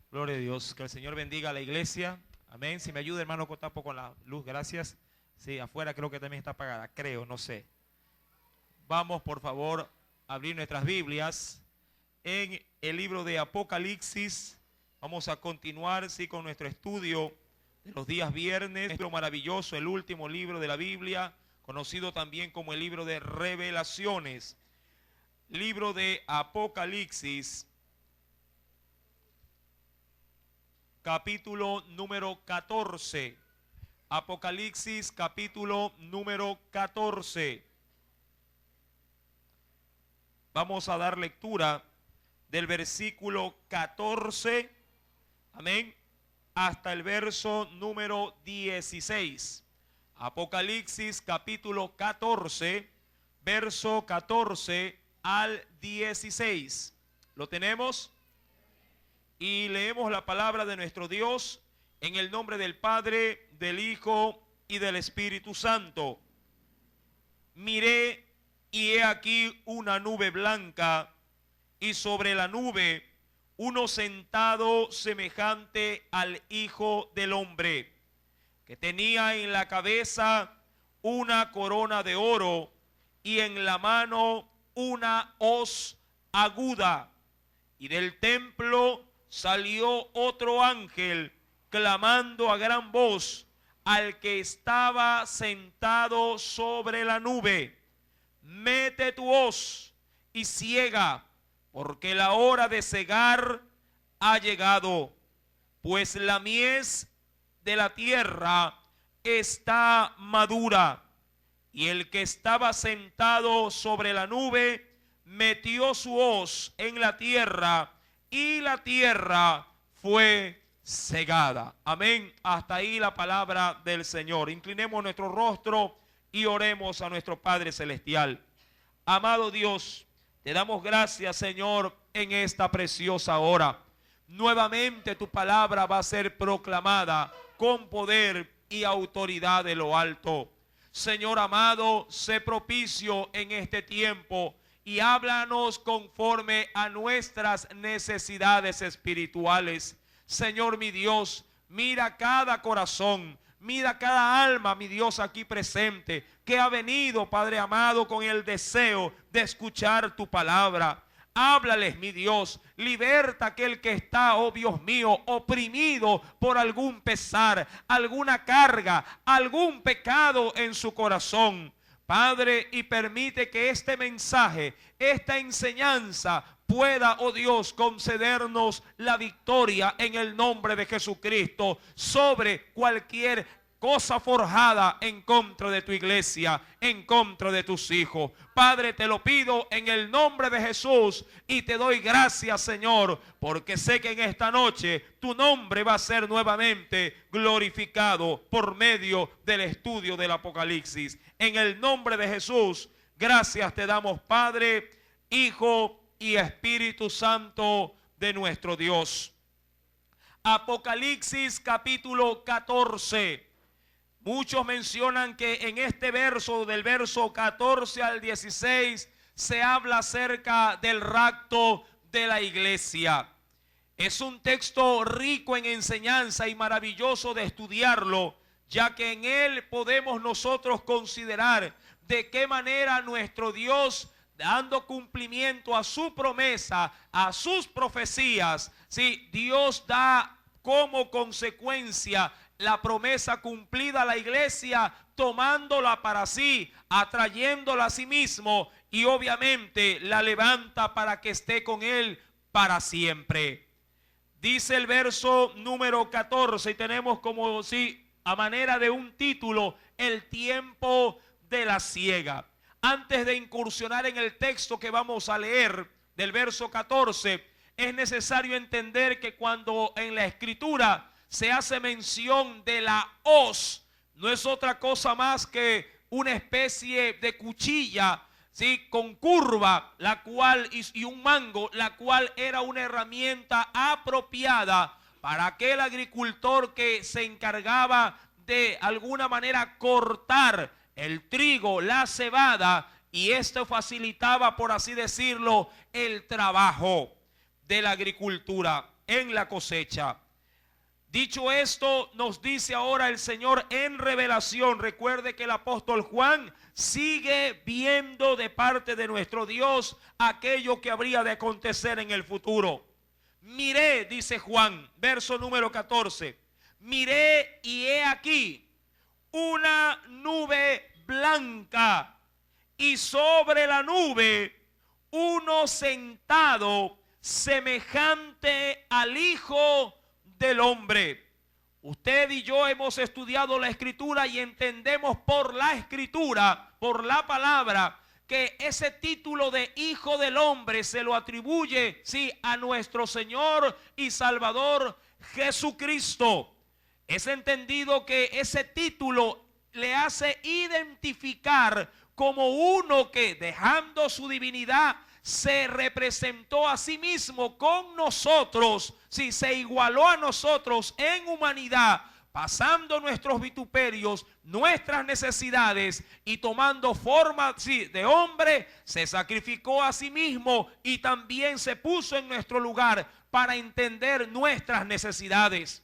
Gloria a Dios. Que el Señor bendiga a la iglesia. Amén. Si me ayuda, hermano Cotapo, con la luz, gracias. Sí, afuera creo que también está apagada, creo, no sé. Vamos, por favor, a abrir nuestras Biblias en el libro de Apocalipsis. Vamos a continuar, sí, con nuestro estudio de los días viernes. Libro maravilloso, el último libro de la Biblia, conocido también como el libro de Revelaciones. Libro de Apocalipsis, capítulo número 14. Apocalipsis, capítulo número 14. Vamos a dar lectura del versículo 14, amén, hasta el verso número 16. Apocalipsis, capítulo 14, verso 14 al 16. ¿Lo tenemos? Y leemos la palabra de nuestro Dios en el nombre del Padre, del Hijo y del Espíritu Santo. Miré y he aquí una nube blanca, y sobre la nube uno sentado semejante al Hijo del Hombre, que tenía en la cabeza una corona de oro y en la mano una hoz aguda. Y del templo salió otro ángel clamando a gran voz al que estaba sentado sobre la nube: mete tu hoz y ciega, porque la hora de cegar ha llegado, pues la mies de la tierra está madura. Y el que estaba sentado sobre la nube metió su hoz en la tierra, y la tierra fue cegada. Amén. Hasta ahí la palabra del Señor. Inclinemos nuestro rostro y oremos a nuestro Padre Celestial. Amado Dios, te damos gracias, Señor, en esta preciosa hora. Nuevamente tu palabra va a ser proclamada con poder y autoridad de lo alto. Señor amado, sé propicio en este tiempo y háblanos conforme a nuestras necesidades espirituales. Señor mi Dios, mira cada corazón, mira cada alma, mi Dios, aquí presente, que ha venido, Padre amado, con el deseo de escuchar tu palabra. Háblales, mi Dios, liberta a aquel que está, oh Dios mío, oprimido por algún pesar, alguna carga, algún pecado en su corazón. Padre, y permite que este mensaje, esta enseñanza pueda, oh Dios, concedernos la victoria en el nombre de Jesucristo sobre cualquier cosa forjada en contra de tu iglesia, en contra de tus hijos. Padre, te lo pido en el nombre de Jesús y te doy gracias, Señor, porque sé que en esta noche tu nombre va a ser nuevamente glorificado por medio del estudio del Apocalipsis. En el nombre de Jesús, gracias te damos, Padre, Hijo y Espíritu Santo de nuestro Dios. Apocalipsis capítulo 14. Muchos mencionan que en este verso, del verso 14 al 16, se habla acerca del rapto de la iglesia. Es un texto rico en enseñanza y maravilloso de estudiarlo, ya que en él podemos nosotros considerar de qué manera nuestro Dios, dando cumplimiento a su promesa, a sus profecías, sí, Dios da como consecuencia la promesa cumplida a la iglesia, tomándola para sí, atrayéndola a sí mismo, y obviamente la levanta para que esté con él para siempre. Dice el verso número 14, y tenemos como si a manera de un título, el tiempo de la siega. Antes de incursionar en el texto que vamos a leer del verso 14, es necesario entender que cuando en la escritura se hace mención de la hoz, no es otra cosa más que una especie de cuchilla, ¿sí?, con curva, la cual, y un mango, la cual era una herramienta apropiada para aquel agricultor que se encargaba de alguna manera cortar el trigo, la cebada, y esto facilitaba, por así decirlo, el trabajo de la agricultura. en la cosecha. Dicho esto, nos dice ahora el Señor en revelación. Recuerde que el apóstol Juan sigue viendo de parte de nuestro Dios aquello que habría de acontecer en el futuro. Miré, dice Juan, verso número 14. Miré y he aquí una nube blanca y sobre la nube uno sentado semejante al Hijo del Hombre. Usted y yo hemos estudiado la Escritura y entendemos por la Escritura, por la palabra, que ese título de Hijo del Hombre se lo atribuye, sí, a nuestro Señor y Salvador Jesucristo. Es entendido que ese título le hace identificar como uno que, dejando su divinidad, se representó a sí mismo con nosotros, si se igualó a nosotros en humanidad, pasando nuestros vituperios, nuestras necesidades y tomando forma de hombre, se sacrificó a sí mismo y también se puso en nuestro lugar para entender nuestras necesidades.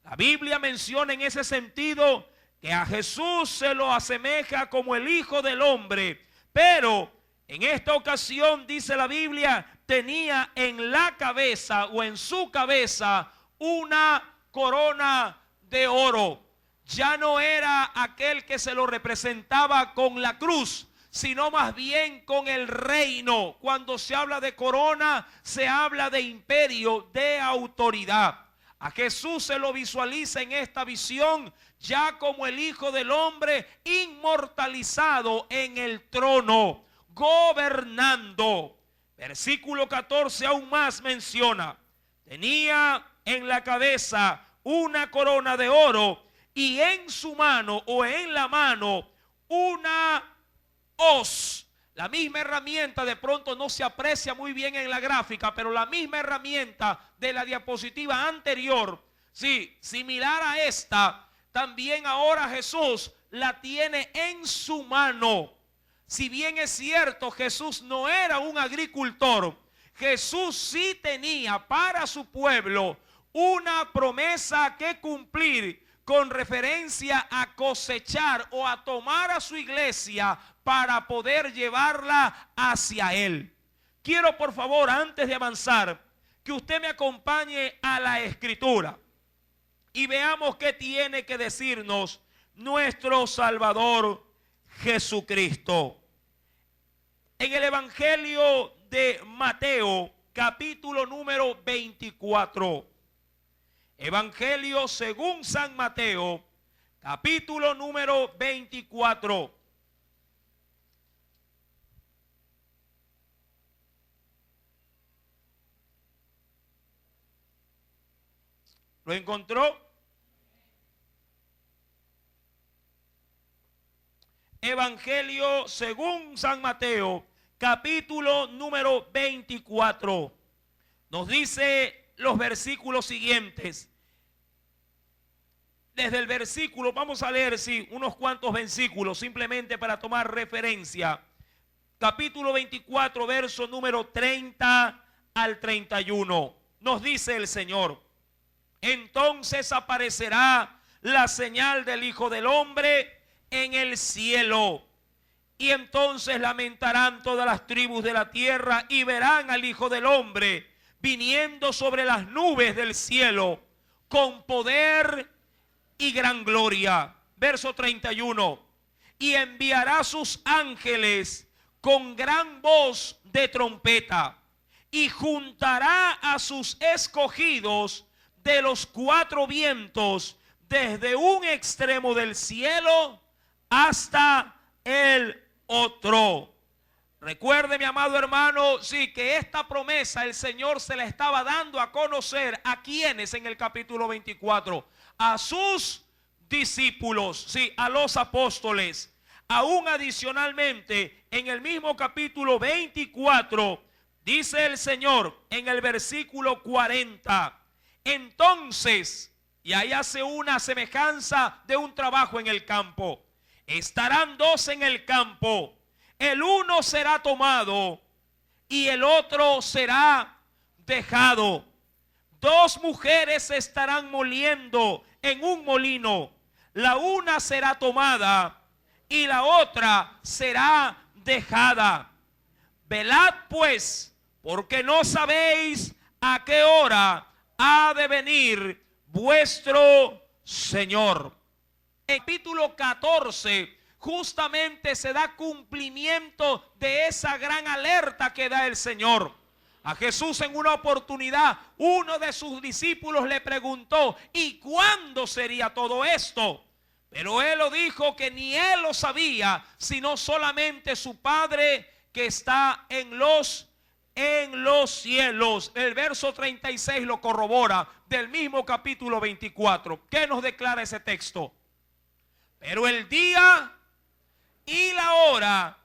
La Biblia menciona en ese sentido que a Jesús se lo asemeja como el Hijo del Hombre, pero en esta ocasión, dice la Biblia, tenía en la cabeza o en su cabeza una corona de oro. Ya no era aquel que se lo representaba con la cruz, sino más bien con el reino. Cuando se habla de corona, se habla de imperio, de autoridad. A Jesús se lo visualiza en esta visión ya como el Hijo del Hombre inmortalizado en el trono, gobernando. Versículo 14 aún más menciona: tenía en la cabeza una corona de oro y en su mano o en la mano una hoz. La misma herramienta, de pronto no se aprecia muy bien en la gráfica, pero la misma herramienta de la diapositiva anterior, sí, similar a esta, también ahora Jesús la tiene en su mano. Si bien es cierto, Jesús no era un agricultor, Jesús sí tenía para su pueblo una promesa que cumplir con referencia a cosechar o a tomar a su iglesia para poder llevarla hacia Él. Quiero, por favor, antes de avanzar, que usted me acompañe a la Escritura y veamos qué tiene que decirnos nuestro Salvador Jesucristo. En el Evangelio de Mateo, capítulo número 24. Evangelio según San Mateo, capítulo número 24. ¿Lo encontró? Evangelio según San Mateo, capítulo número 24. Nos dice los versículos siguientes. Desde el versículo, vamos a leer, sí, unos cuantos versículos, simplemente para tomar referencia. Capítulo 24, verso número 30 al 31. Nos dice el Señor: entonces aparecerá la señal del Hijo del Hombre en el cielo, y entonces lamentarán todas las tribus de la tierra y verán al Hijo del Hombre viniendo sobre las nubes del cielo con poder y gran gloria. Verso 31. Y enviará sus ángeles con gran voz de trompeta y juntará a sus escogidos de los cuatro vientos, desde un extremo del cielo hasta el otro. Recuerde, mi amado hermano, sí, que esta promesa el Señor se la estaba dando a conocer a quienes en el capítulo 24, a sus discípulos, sí, a los apóstoles. Aún adicionalmente, en el mismo capítulo 24, dice el Señor en el versículo 40, entonces, y ahí hace una semejanza de un trabajo en el campo. Estarán dos en el campo, el uno será tomado y el otro será dejado. 2 mujeres estarán moliendo en un molino, la una será tomada y la otra será dejada. Velad pues, porque no sabéis a qué hora ha de venir vuestro Señor. En capítulo 14 justamente se da cumplimiento de esa gran alerta que da el Señor. A Jesús en una oportunidad, uno de sus discípulos le preguntó: ¿y cuándo sería todo esto? Pero él lo dijo que ni él lo sabía, sino solamente su Padre que está en los cielos. El verso 36 lo corrobora del mismo capítulo 24. ¿Qué nos declara ese texto? Pero el día y la hora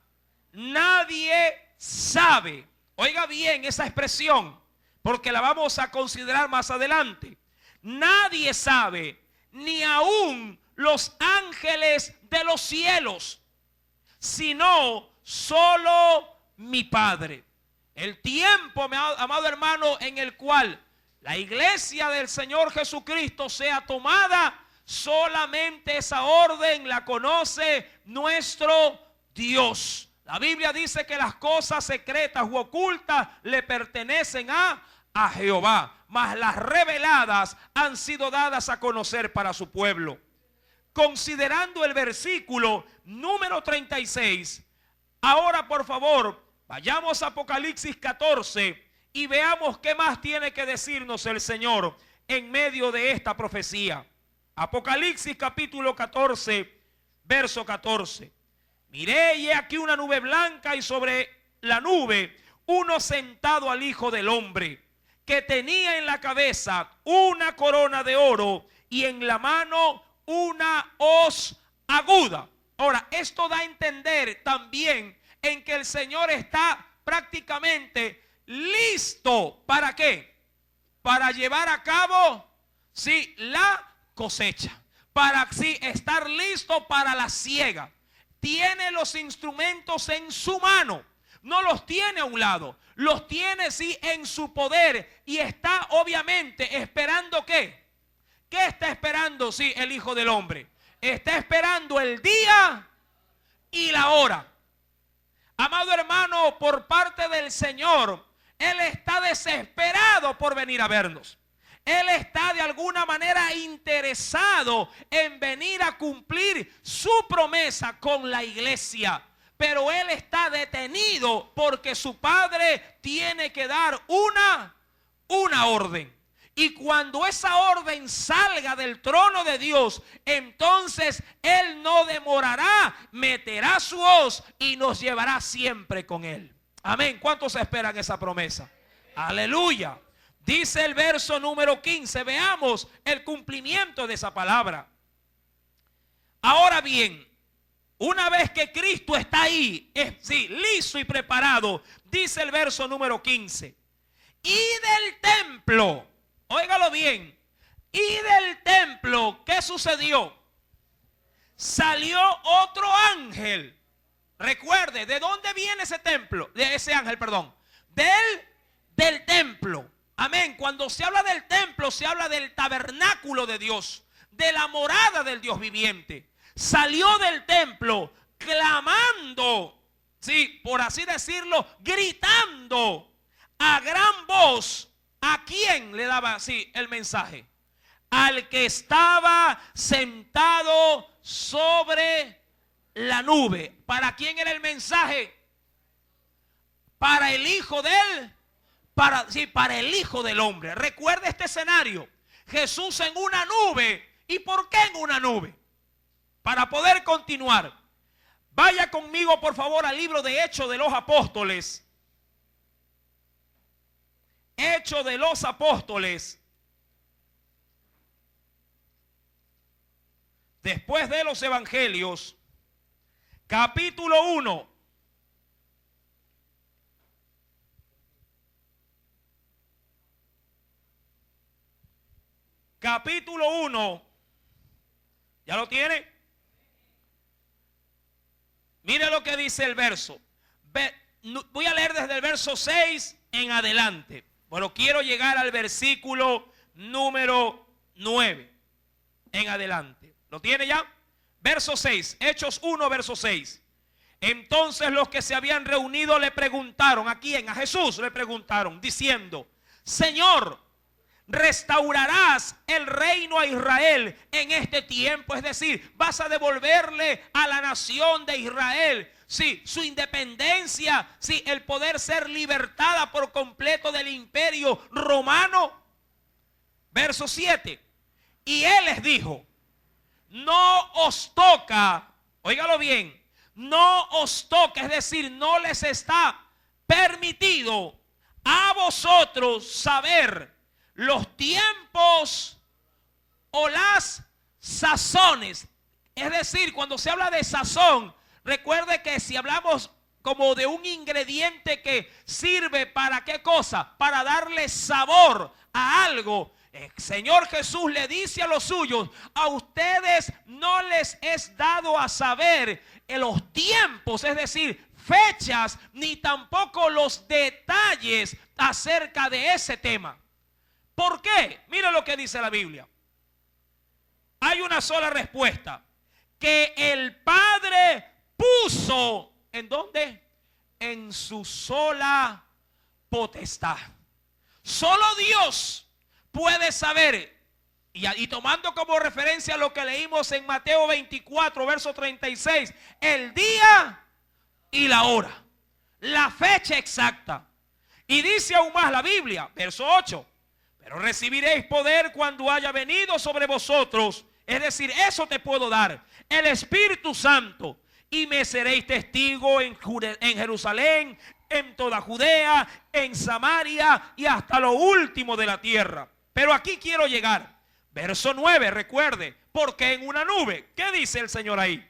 nadie sabe. Oiga bien esa expresión, porque la vamos a considerar más adelante. Nadie sabe, ni aún los ángeles de los cielos, sino solo mi Padre. El tiempo, amado hermano, en el cual la iglesia del Señor Jesucristo sea tomada, solamente esa orden la conoce nuestro Dios. La Biblia dice que las cosas secretas u ocultas le pertenecen a Jehová, mas las reveladas han sido dadas a conocer para su pueblo. Considerando el versículo número 36, ahora por favor vayamos a Apocalipsis 14 y veamos qué más tiene que decirnos el Señor en medio de esta profecía. Apocalipsis capítulo 14, verso 14. Miré y he aquí una nube blanca, y sobre la nube uno sentado al Hijo del Hombre, que tenía en la cabeza una corona de oro y en la mano una hoz aguda. Ahora, esto da a entender también en que el Señor está prácticamente listo. ¿Para qué? Para llevar a cabo, sí, la cosecha. Para así estar listo para la siega. Tiene los instrumentos en su mano. No los tiene a un lado. Los tiene sí en su poder. Y está obviamente esperando ¿qué? ¿Qué está esperando sí el Hijo del Hombre? Está esperando el día y la hora. Amado hermano, por parte del Señor, Él está desesperado por venir a vernos. Él está de alguna manera interesado en venir a cumplir su promesa con la iglesia. Pero Él está detenido porque su Padre tiene que dar una orden. Y cuando esa orden salga del trono de Dios, entonces Él no demorará, meterá su hoz y nos llevará siempre con Él. Amén. ¿Cuántos esperan esa promesa? Aleluya. Dice el verso número 15. Veamos el cumplimiento de esa palabra. Ahora bien, una vez que Cristo está ahí, listo y preparado, dice el verso número 15. Y del templo, óigalo bien, y del templo, ¿qué sucedió? Salió otro ángel. Recuerde, ¿de dónde viene ese templo? De ese ángel, perdón. Del templo. Amén. Cuando se habla del templo, se habla del tabernáculo de Dios, de la morada del Dios viviente. Salió del templo clamando, sí, por así decirlo, gritando a gran voz. ¿A quién le daba así el mensaje? Al que estaba sentado sobre la nube. ¿Para quién era el mensaje? Para el Hijo del para el Hijo del Hombre. Recuerde este escenario. Jesús en una nube. ¿Y por qué en una nube? Para poder continuar, vaya conmigo por favor al libro de Hechos de los Apóstoles. Hechos de los Apóstoles. Después de los Evangelios, capítulo 1. Capítulo 1. ¿Ya lo tiene? Mire lo que dice el verso. Voy a leer desde el verso 6 en adelante. Bueno, quiero llegar al versículo número 9 en adelante. ¿Lo tiene ya? Verso 6, Hechos 1, verso 6. Entonces los que se habían reunido le preguntaron, ¿a quién? A Jesús le preguntaron, diciendo, Señor, ¿restaurarás el reino a Israel en este tiempo? Es decir, ¿vas a devolverle a la nación de Israel, sí, su independencia, sí, el poder ser libertada por completo del imperio romano? Verso 7. Y él les dijo, no os toca, óigalo bien, no os toca, es decir, no les está permitido a vosotros saber los tiempos o las sazones. Es decir, cuando se habla de sazón, recuerde que si hablamos como de un ingrediente que sirve para qué cosa, para darle sabor a algo, el Señor Jesús le dice a los suyos, a ustedes no les es dado a saber en los tiempos, es decir, fechas, ni tampoco los detalles acerca de ese tema. ¿Por qué? Mira lo que dice la Biblia. Hay una sola respuesta. Que el Padre puso, ¿en dónde? En su sola potestad. Solo Dios puede saber, y tomando como referencia lo que leímos en Mateo 24, verso 36, el día y la hora, la fecha exacta. Y dice aún más la Biblia, verso 8, pero recibiréis poder cuando haya venido sobre vosotros, es decir, eso te puedo dar, el Espíritu Santo, y me seréis testigo en Jerusalén, en toda Judea, en Samaria y hasta lo último de la tierra. Pero aquí quiero llegar. Verso 9, recuerde, porque en una nube, ¿qué dice el Señor ahí?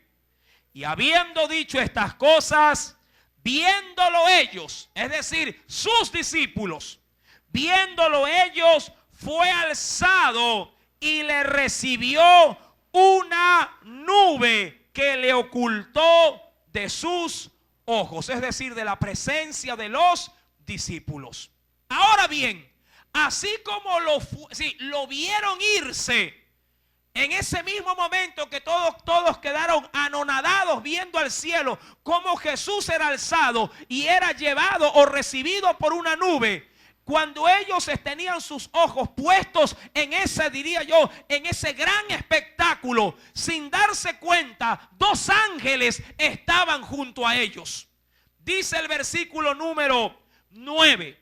Y habiendo dicho estas cosas, viéndolo ellos, es decir, sus discípulos, viéndolo ellos, fue alzado y le recibió una nube que le ocultó de sus ojos, es decir, de la presencia de los discípulos. Ahora bien, así como lo vieron irse, en ese mismo momento que todos quedaron anonadados viendo al cielo, como Jesús era alzado y era llevado o recibido por una nube. Cuando ellos tenían sus ojos puestos en ese, diría yo, en ese gran espectáculo, sin darse cuenta, dos ángeles estaban junto a ellos. Dice el versículo número 9.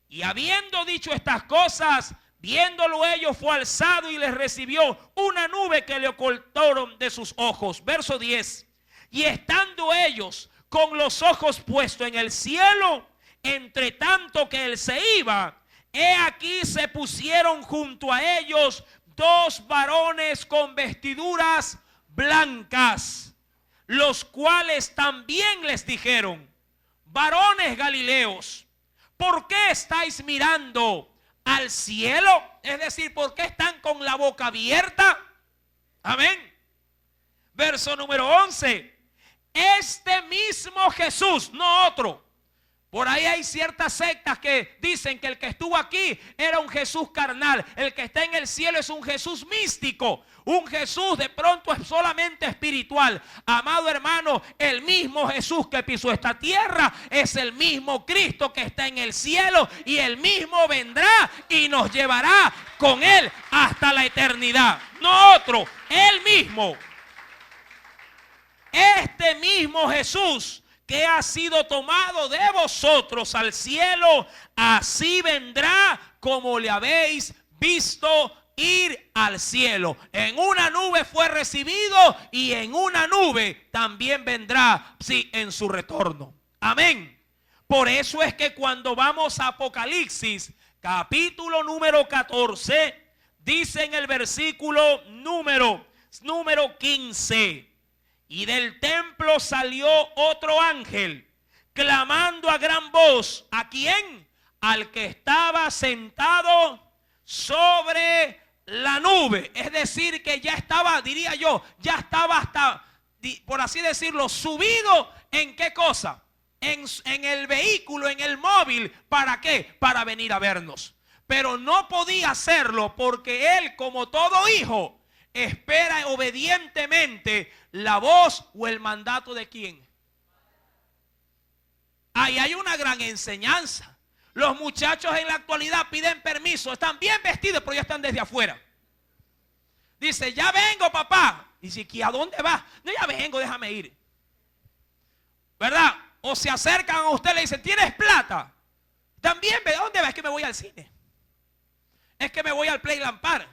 Y habiendo dicho estas cosas, viéndolo ellos, fue alzado y les recibió una nube que le ocultaron de sus ojos. Verso 10. Y estando ellos con los ojos puestos en el cielo, entre tanto que él se iba, he aquí se pusieron junto a ellos dos varones con vestiduras blancas, los cuales también les dijeron, varones galileos, ¿por qué estáis mirando al cielo? Es decir, ¿por qué están con la boca abierta? Amén. Verso número 11. Este mismo Jesús, no otro. Por ahí hay ciertas sectas que dicen que el que estuvo aquí era un Jesús carnal. El que está en el cielo es un Jesús místico. Un Jesús de pronto es solamente espiritual. Amado hermano, el mismo Jesús que pisó esta tierra es el mismo Cristo que está en el cielo. Y el mismo vendrá y nos llevará con él hasta la eternidad. No otro, él mismo. Este mismo Jesús que ha sido tomado de vosotros al cielo, así vendrá como le habéis visto ir al cielo. En una nube fue recibido y en una nube también vendrá, sí, en su retorno. Amén. Por eso es que cuando vamos a Apocalipsis, capítulo número 14, dice en el versículo número 15. Y del templo salió otro ángel, clamando a gran voz. ¿A quién? Al que estaba sentado sobre la nube. Es decir, que ya estaba, diría yo, ya estaba hasta, por así decirlo, subido ¿en qué cosa? en el vehículo, en el móvil. ¿Para qué? Para venir a vernos. Pero no podía hacerlo porque él, como todo hijo, espera obedientemente la voz o el mandato de quién. Ahí hay una gran enseñanza. Los muchachos en la actualidad piden permiso, están bien vestidos, pero ya están desde afuera. Dice, ya vengo, papá. Dice, ¿y a dónde vas? No, ya vengo, déjame ir. ¿Verdad? O se acercan a usted y le dicen, ¿tienes plata? También, ¿de dónde vas? Es que me voy al cine. Es que me voy al Playland Park.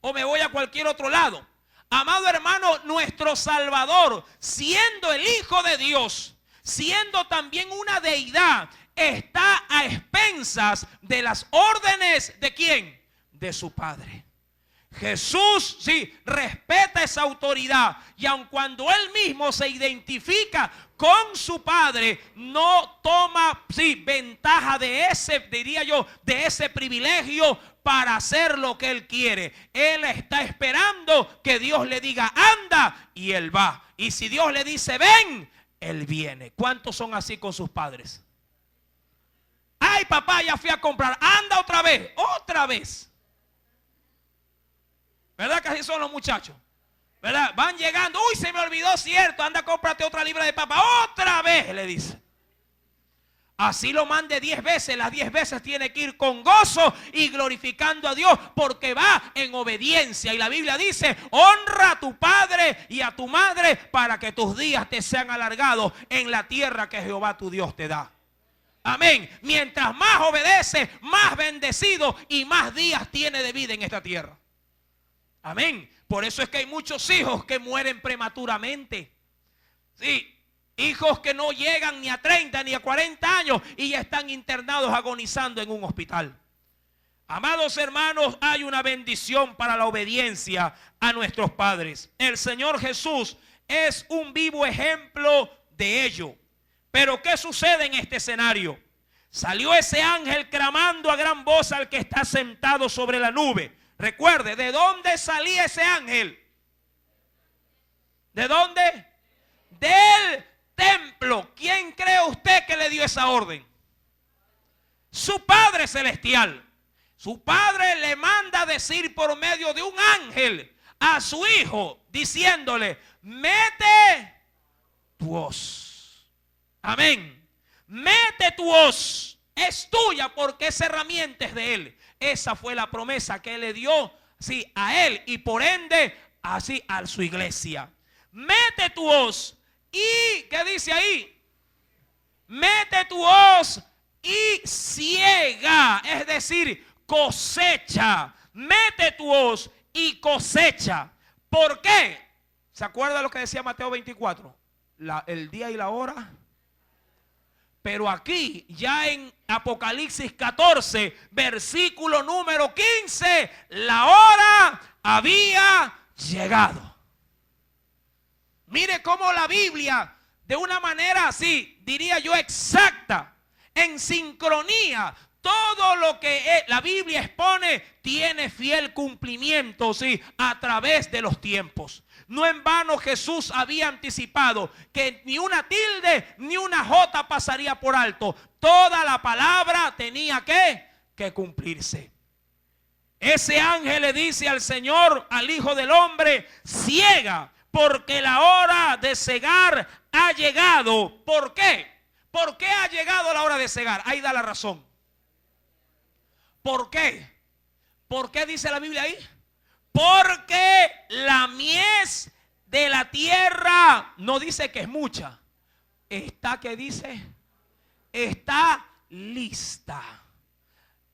O me voy a cualquier otro lado. Amado hermano, nuestro Salvador, siendo el Hijo de Dios, siendo también una deidad, está a expensas de las órdenes ¿de quién? De su Padre. Jesús, sí, respeta esa autoridad. Y aun cuando él mismo se identifica con su Padre, no toma, sí, ventaja de ese, diría yo, de ese privilegio para hacer lo que él quiere. Él está esperando que Dios le diga, anda, y él va. Y si Dios le dice, ven, él viene. ¿Cuántos son así con sus padres? Ay, papá, ya fui a comprar. Anda otra vez, otra vez. ¿Verdad que así son los muchachos? ¿Verdad? Van llegando. Uy, se me olvidó, cierto. Anda, cómprate otra libra de papa. Otra vez, le dice. Así lo mande 10 veces. Las 10 veces tiene que ir con gozo y glorificando a Dios, porque va en obediencia. Y la Biblia dice, honra a tu padre y a tu madre para que tus días te sean alargados en la tierra que Jehová tu Dios te da. Amén. Mientras más obedece, más bendecido y más días tiene de vida en esta tierra. Amén. Por eso es que hay muchos hijos que mueren prematuramente. Sí, hijos que no llegan ni a 30 ni a 40 años y ya están internados agonizando en un hospital. Amados hermanos, hay una bendición para la obediencia a nuestros padres. El Señor Jesús es un vivo ejemplo de ello. Pero ¿qué sucede en este escenario? Salió ese ángel clamando a gran voz al que está sentado sobre la nube. Recuerde, ¿de dónde salía ese ángel? ¿De dónde? Del templo. ¿Quién cree usted que le dio esa orden? Su Padre Celestial. Su Padre le manda a decir por medio de un ángel a su hijo, diciéndole, mete tu hoz. Amén. Mete tu hoz. Es tuya porque esa herramienta es de él. Esa fue la promesa que él le dio, sí, a él y por ende así a su iglesia. Mete tu hoz y, ¿qué dice ahí? Mete tu hoz y ciega, es decir, cosecha. Mete tu hoz y cosecha. ¿Por qué? ¿Se acuerda lo que decía Mateo 24? El día y la hora. Pero aquí, ya en Apocalipsis 14, versículo número 15, la hora había llegado. Mire cómo la Biblia, de una manera así, diría yo exacta, en sincronía, todo lo que la Biblia expone tiene fiel cumplimiento, sí, a través de los tiempos. No en vano Jesús había anticipado que ni una tilde ni una jota pasaría por alto. Toda la palabra tenía que cumplirse. Ese ángel le dice al Señor, al Hijo del Hombre, ciega, porque la hora de cegar ha llegado. ¿Por qué? ¿Por qué ha llegado la hora de cegar? Ahí da la razón. ¿Por qué? ¿Por qué dice la Biblia ahí? Porque la mies de la tierra no dice que es mucha. Está, ¿qué dice? Está lista.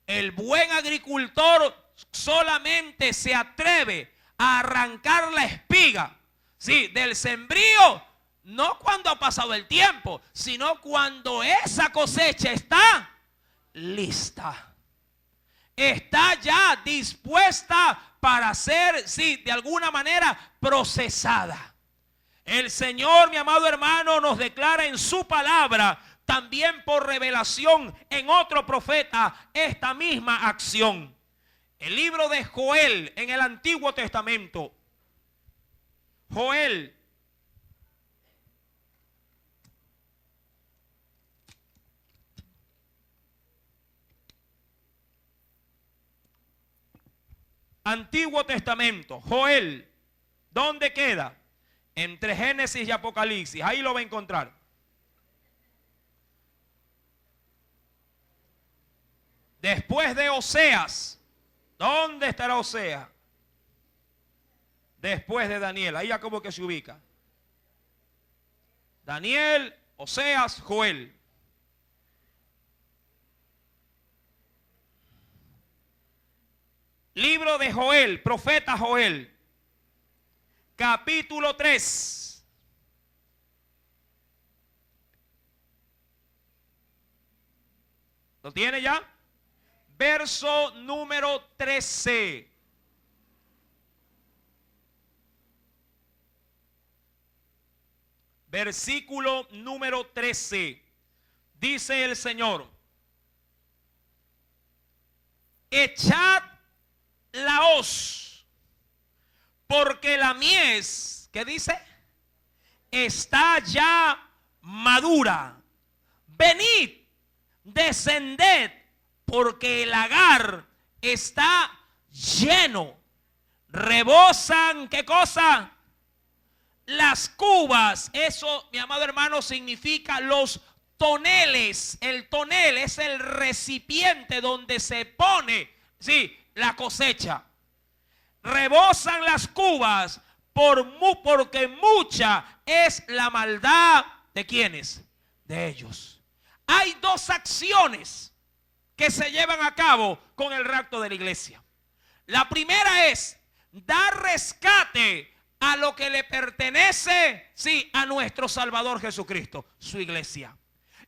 El buen agricultor solamente se atreve a arrancar la espiga, sí, del sembrío, no cuando ha pasado el tiempo, sino cuando esa cosecha está lista. Está ya dispuesta para ser, sí, de alguna manera procesada. El Señor, mi amado hermano, nos declara en su palabra, también por revelación en otro profeta, esta misma acción. El libro de Joel en el Antiguo Testamento. Joel. Antiguo Testamento, Joel, ¿dónde queda? Entre Génesis y Apocalipsis, ahí lo va a encontrar. Después de Oseas, ¿dónde estará Oseas? Después de Daniel, ahí ya como que se ubica. Daniel, Oseas, Joel. Libro de Joel, profeta Joel, capítulo 3. ¿Lo tiene ya? Verso número 13. Versículo número 13. Dice el Señor: echad la hoz, porque la mies, ¿qué dice? Está ya madura. Venid, descended, porque el lagar está lleno. Rebosan, ¿qué cosa? Las cubas. Eso, mi amado hermano, significa los toneles. El tonel es el recipiente donde se pone, sí, la cosecha. Rebosan las cubas porque mucha es la maldad de ¿quiénes? De ellos. Hay dos acciones que se llevan a cabo con el rapto de la iglesia. La primera es dar rescate a lo que le pertenece, sí, a nuestro Salvador Jesucristo, su iglesia.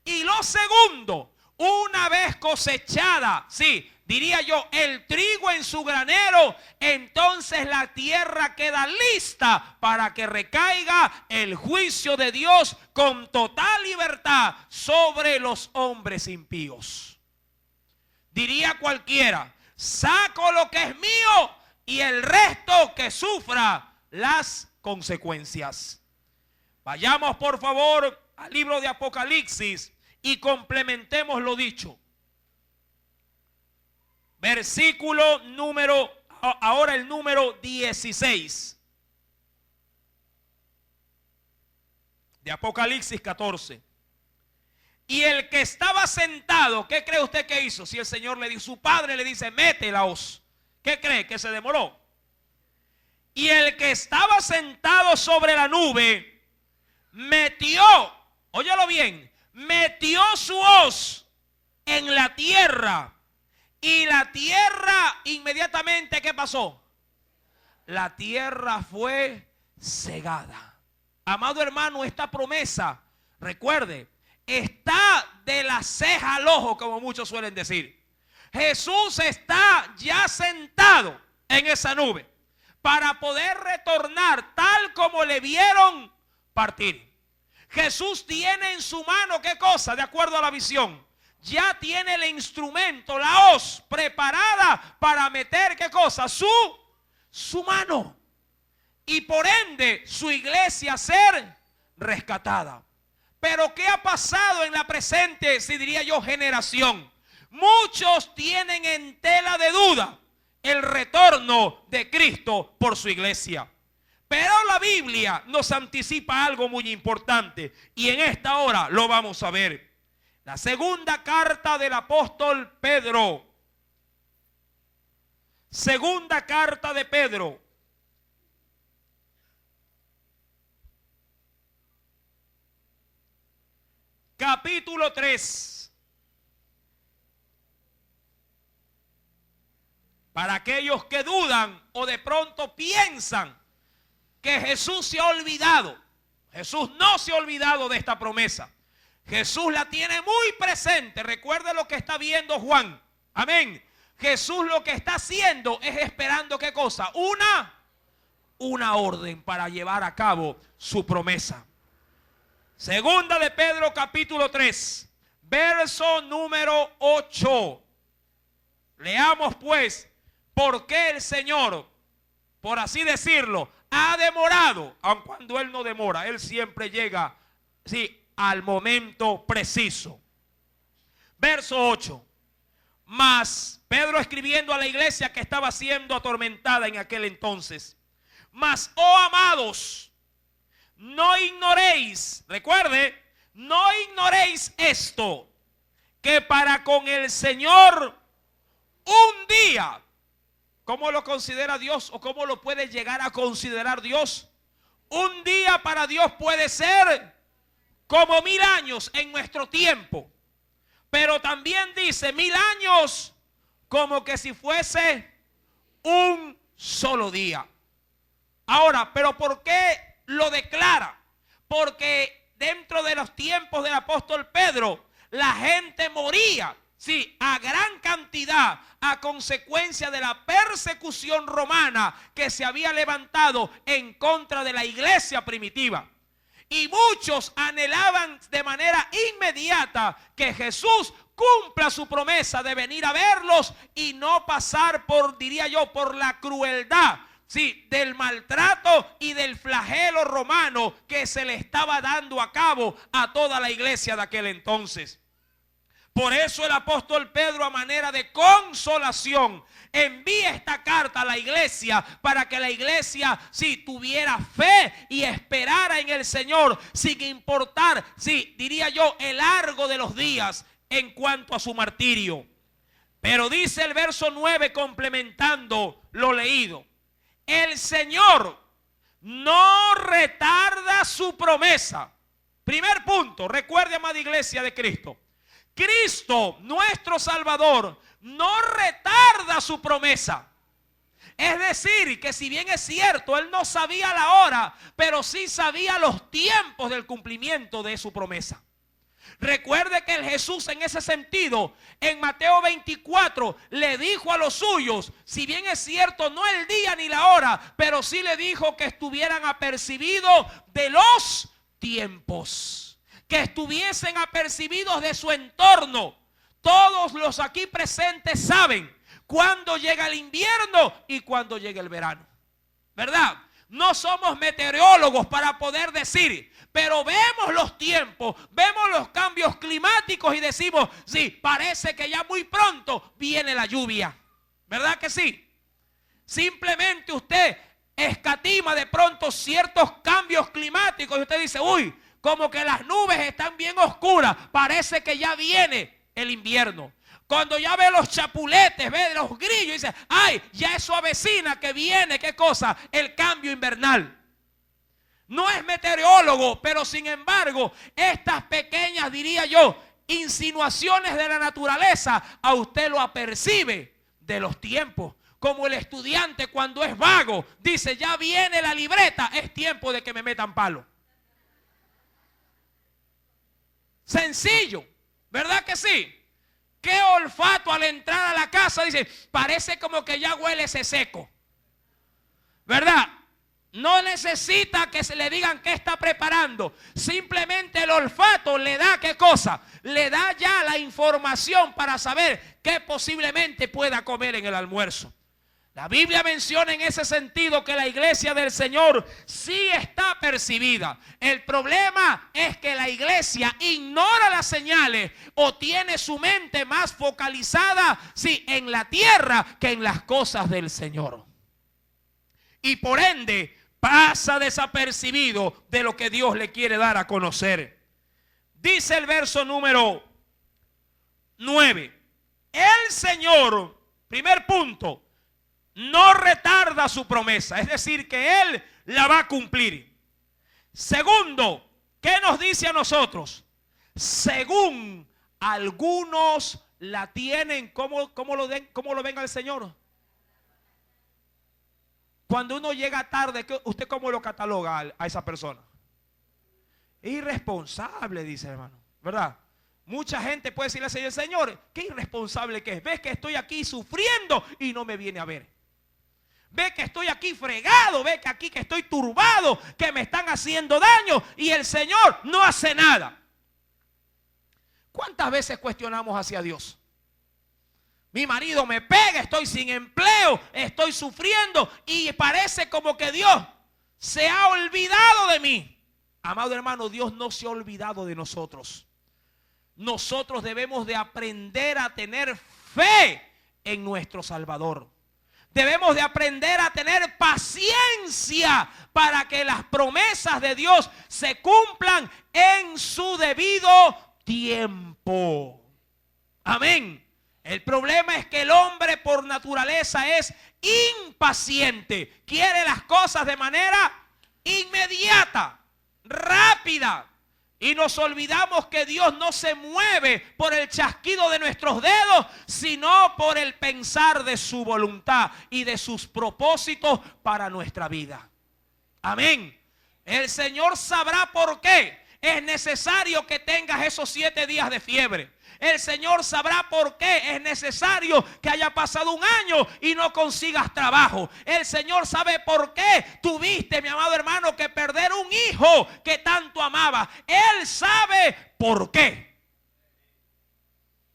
Y lo segundo, una vez cosechada, sí, diría yo, el trigo en su granero, entonces la tierra queda lista para que recaiga el juicio de Dios con total libertad sobre los hombres impíos. Diría cualquiera: saco lo que es mío y el resto que sufra las consecuencias. Vayamos por favor al libro de Apocalipsis y complementemos lo dicho. Versículo número, ahora el número 16 de Apocalipsis 14. Y el que estaba sentado, ¿qué cree usted que hizo? Si el Señor le dijo, su padre le dice, mete la hoz, ¿qué cree? Que se demoró. Y el que estaba sentado sobre la nube metió, óyalo bien, metió su hoz en la tierra. Y la tierra inmediatamente, ¿qué pasó? La tierra fue cegada. Amado hermano, esta promesa, recuerde, está de la ceja al ojo, como muchos suelen decir. Jesús está ya sentado en esa nube para poder retornar tal como le vieron partir. Jesús tiene en su mano, ¿qué cosa? De acuerdo a la visión, ya tiene el instrumento, la hoz preparada para meter, ¿qué cosa? Su mano. Y por ende su iglesia ser rescatada. Pero ¿qué ha pasado en la presente, si diría yo, generación? Muchos tienen en tela de duda el retorno de Cristo por su iglesia. Pero la Biblia nos anticipa algo muy importante y en esta hora lo vamos a ver. La segunda carta del apóstol Pedro. Segunda carta de Pedro. Capítulo 3. Para aquellos que dudan o de pronto piensan que Jesús se ha olvidado. Jesús no se ha olvidado de esta promesa. Jesús la tiene muy presente. Recuerde lo que está viendo Juan. Amén. Jesús lo que está haciendo es esperando ¿qué cosa? Una orden para llevar a cabo su promesa. Segunda de Pedro capítulo 3, verso número 8. Leamos pues por qué el Señor, por así decirlo, ha demorado, aun cuando Él no demora, Él siempre llega, sí, al momento preciso. Verso 8. Mas, Pedro escribiendo a la iglesia que estaba siendo atormentada en aquel entonces. Mas, oh amados, no ignoréis, recuerde, no ignoréis esto, que para con el Señor un día, ¿cómo lo considera Dios o cómo lo puede llegar a considerar Dios? Un día para Dios puede ser como 1000 años en nuestro tiempo. Pero también dice 1000 años como que si fuese un solo día. Ahora, ¿pero por qué lo declara? Porque dentro de los tiempos del apóstol Pedro, la gente moría, sí, a gran cantidad a consecuencia de la persecución romana que se había levantado en contra de la iglesia primitiva. Y muchos anhelaban de manera inmediata que Jesús cumpla su promesa de venir a verlos y no pasar por, diría yo, por la crueldad, sí, del maltrato y del flagelo romano que se le estaba dando a cabo a toda la iglesia de aquel entonces. Por eso el apóstol Pedro, a manera de consolación, envía esta carta a la iglesia para que la iglesia sí tuviera fe y esperara en el Señor sin importar, sí, diría yo, el largo de los días en cuanto a su martirio. Pero dice el verso 9 complementando lo leído: el Señor no retarda su promesa. Primer punto, recuerde, amada iglesia de Cristo, Cristo, nuestro Salvador, no retarda su promesa. Es decir, que si bien es cierto, Él no sabía la hora, pero sí sabía los tiempos del cumplimiento de su promesa. Recuerde que el Jesús en ese sentido, en Mateo 24, le dijo a los suyos, si bien es cierto, no el día ni la hora, pero sí le dijo que estuvieran apercibidos de los tiempos, que estuviesen apercibidos de su entorno. Todos los aquí presentes saben cuándo llega el invierno y cuándo llega el verano, ¿verdad? No somos meteorólogos para poder decir, pero vemos los tiempos, vemos los cambios climáticos y decimos, sí, parece que ya muy pronto viene la lluvia, ¿verdad que sí? Simplemente usted escatima de pronto ciertos cambios climáticos y usted dice, uy, como que las nubes están bien oscuras, parece que ya viene el invierno. Cuando ya ve los chapuletes, ve los grillos y dice, ay, ya eso avecina que viene, ¿qué cosa? El cambio invernal. No es meteorólogo, pero sin embargo, estas pequeñas, diría yo, insinuaciones de la naturaleza, a usted lo apercibe de los tiempos. Como el estudiante cuando es vago, dice, ya viene la libreta, es tiempo de que me metan palo. Sencillo, ¿verdad que sí? Qué olfato al entrar a la casa, dice, parece como que ya huele ese seco, ¿verdad? No necesita que se le digan qué está preparando. Simplemente el olfato le da ¿qué cosa? Le da ya la información para saber qué posiblemente pueda comer en el almuerzo. La Biblia menciona en ese sentido que la iglesia del Señor sí está percibida. El problema es que la iglesia ignora las señales o tiene su mente más focalizada, sí, en la tierra que en las cosas del Señor. Y por ende pasa desapercibido de lo que Dios le quiere dar a conocer. Dice el verso número 9. El Señor, primer punto, no retarda su promesa, es decir, que Él la va a cumplir. Segundo, ¿qué nos dice a nosotros? Según algunos la tienen, ¿cómo lo ven al Señor? Cuando uno llega tarde, ¿usted cómo lo cataloga a esa persona? Irresponsable, dice hermano, ¿verdad? Mucha gente puede decirle al Señor, Señor, qué irresponsable que es. Ves que estoy aquí sufriendo y no me viene a ver. Ve que estoy aquí fregado, ve que aquí que estoy turbado, que me están haciendo daño y el Señor no hace nada. ¿Cuántas veces cuestionamos hacia Dios? Mi marido me pega, estoy sin empleo, estoy sufriendo y parece como que Dios se ha olvidado de mí. Amado hermano, Dios no se ha olvidado de nosotros. Nosotros debemos de aprender a tener fe en nuestro Salvador. Debemos de aprender a tener paciencia para que las promesas de Dios se cumplan en su debido tiempo. Amén. El problema es que el hombre por naturaleza es impaciente. Quiere las cosas de manera inmediata, rápida. Y nos olvidamos que Dios no se mueve por el chasquido de nuestros dedos, sino por el pensar de su voluntad y de sus propósitos para nuestra vida. Amén. El Señor sabrá por qué es necesario que tengas esos 7 días de fiebre. El Señor sabrá por qué es necesario que haya pasado un año y no consigas trabajo. El Señor sabe por qué tuviste, mi amado hermano, que perder un hijo que tanto amaba. Él sabe por qué.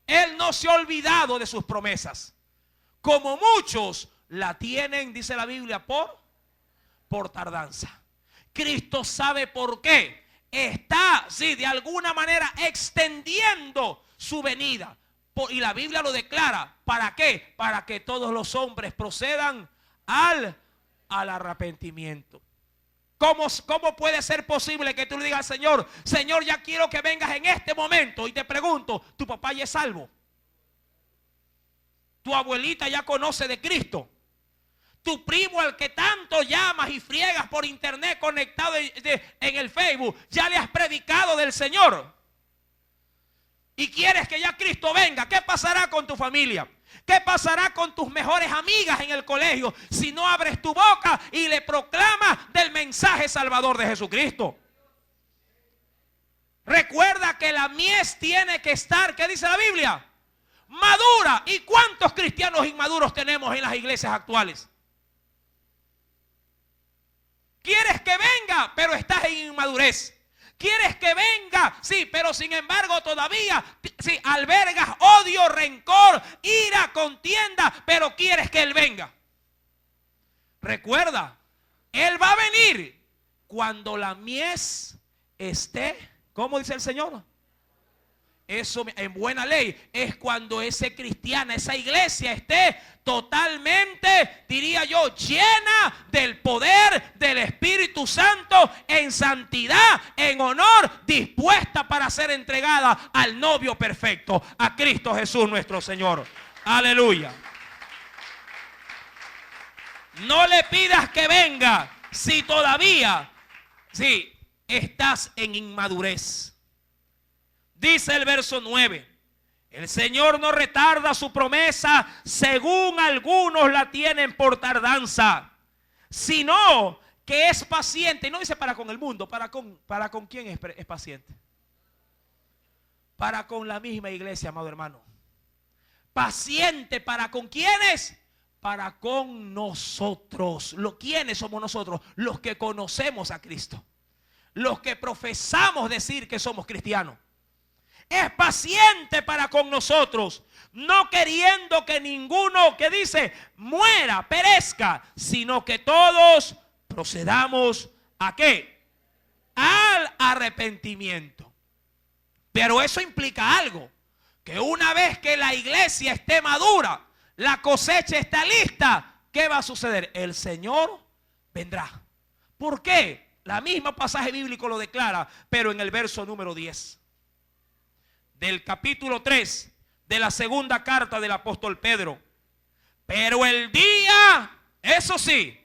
Él no se ha olvidado de sus promesas. Como muchos la tienen, dice la Biblia, por tardanza. Cristo sabe por qué. Está, sí, de alguna manera extendiendo su venida. Y la Biblia lo declara. ¿Para qué? Para que todos los hombres procedan al arrepentimiento. ¿Cómo puede ser posible que tú le digas al Señor, Señor, ya quiero que vengas en este momento? Y te pregunto, ¿tu papá ya es salvo? ¿Tu abuelita ya conoce de Cristo? Tu primo al que tanto llamas y friegas por internet conectado en el Facebook, ¿ya le has predicado del Señor? Y quieres que ya Cristo venga. ¿Qué pasará con tu familia? ¿Qué pasará con tus mejores amigas en el colegio si no abres tu boca y le proclamas del mensaje salvador de Jesucristo? Recuerda que la mies tiene que estar, ¿qué dice la Biblia? Madura. ¿Y cuántos cristianos inmaduros tenemos en las iglesias actuales? Quieres que venga, pero estás en inmadurez. Quieres que venga, sí, pero sin embargo todavía sí, albergas odio, rencor, ira, contienda, pero quieres que Él venga. Recuerda, Él va a venir cuando la mies esté, ¿cómo dice el Señor? Eso en buena ley es cuando ese cristiano, esa iglesia esté totalmente, diría yo, llena del poder del Espíritu Santo, en santidad, en honor, dispuesta para ser entregada al novio perfecto, a Cristo Jesús nuestro Señor. Aleluya. No le pidas que venga si todavía, sí, estás en inmadurez. Dice el verso 9, el Señor no retarda su promesa según algunos la tienen por tardanza, sino que es paciente. Y no dice para con el mundo, para con quién es paciente. Para con la misma iglesia, amado hermano. Paciente para con quiénes, para con nosotros. ¿Quiénes somos nosotros? Los que conocemos a Cristo, los que profesamos decir que somos cristianos. Es paciente para con nosotros, no queriendo que ninguno, que dice, muera, perezca, sino que todos procedamos ¿a qué? Al arrepentimiento. Pero eso implica algo, que una vez que la iglesia esté madura, la cosecha está lista, ¿qué va a suceder? El Señor vendrá. ¿Por qué? La misma pasaje bíblico lo declara, pero en el verso número 10. Del capítulo 3 de la segunda carta del apóstol Pedro. Pero el día, eso sí,